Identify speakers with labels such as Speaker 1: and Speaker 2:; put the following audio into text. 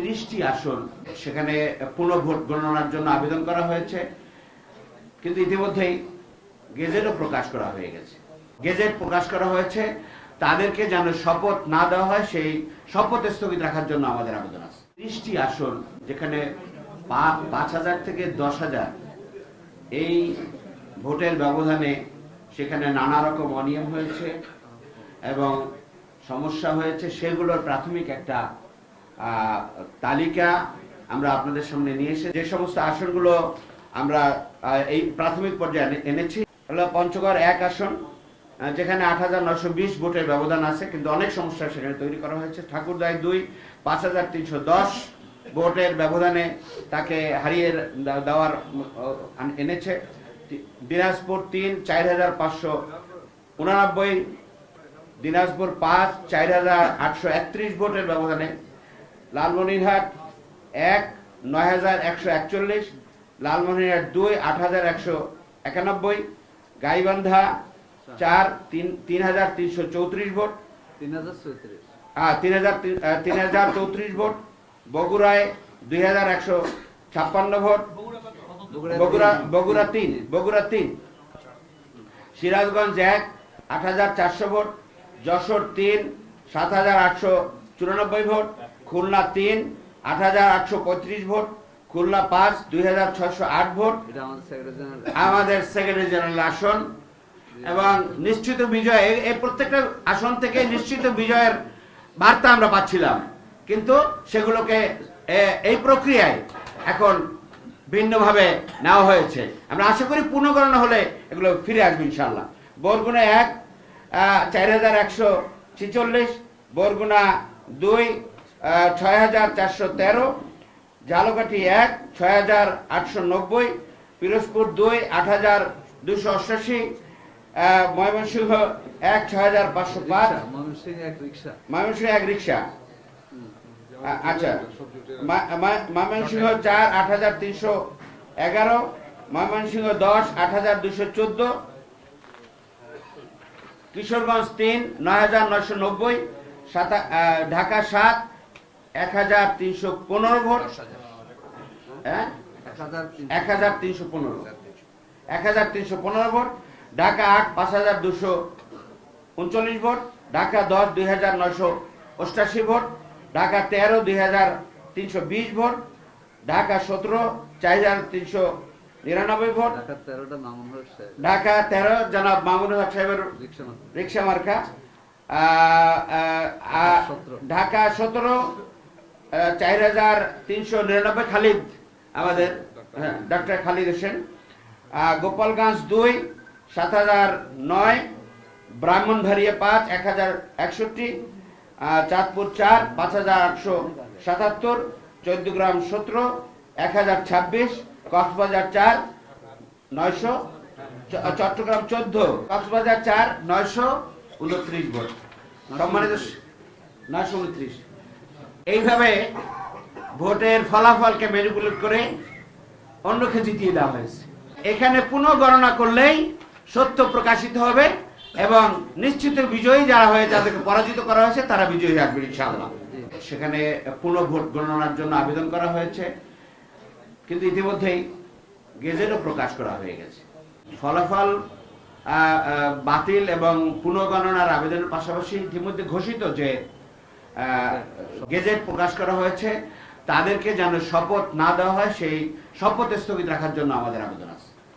Speaker 1: 30টি আসন সেখানে পুনঃভোট গণনার জন্য আবেদন করা হয়েছে, কিন্তু ইতিমধ্যেই গেজেটও প্রকাশ করা হয়ে গেছে। গেজেট প্রকাশ করা হয়েছে, তাদেরকে যেন শপথ না দেওয়া হয় সেই শপথ স্থগিত রাখার জন্য আমাদের আবেদন আছে। 30টি আসন যেখানে 5,000 থেকে 10,000 এই ভোটের ব্যবধানে সেখানে নানা রকম অনিয়ম হয়েছে এবং সমস্যা হয়েছে, সেগুলোর প্রাথমিক একটা তালিকা আমরা আপনাদের সামনে নিয়ে এসে যে সমস্ত আসনগুলো আমরা এই প্রাথমিক পর্যায়ে এনেছি। হলো পঞ্চগড় 1 আসন, যেখানে 8,920 ভোটের ব্যবধান আছে, কিন্তু অনেক সমস্যা সেখানে তৈরি করা হয়েছে। ঠাকুরগাঁও 2 5,310 ভোটের ব্যবধানে তাকে হারিয়ে দেওয়ার এনেছে। দিনাজপুর 3 4,589, দিনাজপুর 5 4,831 ভোটের ব্যবধানে, লালমনিরহাট 1 9,141, লালমনিরহাট 2 8,191, গাইবান্ধা 4 3,334 ভোট, 3,034 ভোট, বগুড়ায় 2,156 vote, Bogura 3, Sirajganj 1 8,400 vote, Jessore 3 7,894 vote, Khulna 3 8,835 vote, Khulna 5 2,608 vote. আমাদের সেক্রেটারি জেনারেল আসন এবং নিশ্চিত বিজয়, এই প্রত্যেকটা আসন থেকে নিশ্চিত বিজয়ের বার্তা আমরা পাচ্ছিলাম, কিন্তু সেগুলোকে এই প্রক্রিয়ায় এখন ভিন্নভাবে নেওয়া হয়েছে। আমরা আশা করি পুনর্গণনা হলে এগুলো ফিরে আসবে ইনশাল্লাহ। বরগুনা 1 4,146, বরগুনা 2 6,413, ঝালকাঠি 1 6,890, পিরোজপুর 2 8,288, ময়মনসিংহ 1 6,505, ময়মনসিংহ 1 রিক্সা, আচ্ছা, Mymensingh 4 8,311, Mymensingh 10 8,214, Kishoreganj 3 9,990, Dhaka 7 1,315 vote, 1,315 vote, Dhaka 8 5,239 vote, Dhaka 10 2,988 vote, Dhaka 13 2,320 vote, Dhaka 17 4,399 vote, Dhaka 13 জনাব মামুনুল হক সাহেবের রিক্সা মার্কা, ঢাকা 17 4,399 খালিদ, আমাদের ডক্টর খালিদ হোসেন, গোপালগঞ্জ 2 7,009, ব্রাহ্মণবাড়িয়া 5 1,061, চাঁদপুর 4 5,877, চৌদ্দগ্রাম 17 1,026, কক্সবাজার 4 900, চট্টগ্রাম 14, কক্সবাজার 4 929 ভোট, সম্মানিত 929। এইভাবে ভোটের ফলাফলকে ম্যানিপুলেট করে অন্যকে জিতিয়ে দেওয়া হয়েছে। এখানে পুনঃগণনা করলেই সত্য প্রকাশিত হবে এবং নিশ্চিত বিজয়ী যারা হয়ে যাদেরকে পরাজিত করা হয়েছে তারা বিজয়ী আসবে ইনশাআল্লাহ। সেখানে পুনঃভোট গণনার জন্য আবেদন করা হয়েছে, কিন্তু ইতিমধ্যেই গেজেটও প্রকাশ করা হয়ে গেছে। ফলাফল বাতিল এবং পুনঃগণনার আবেদনের পাশাপাশি ইতিমধ্যে ঘোষিত যে গেজেট প্রকাশ করা হয়েছে, তাদেরকে যেন শপথ না দেওয়া হয় সেই শপথ স্থগিত রাখার জন্য আমাদের আবেদন আছে।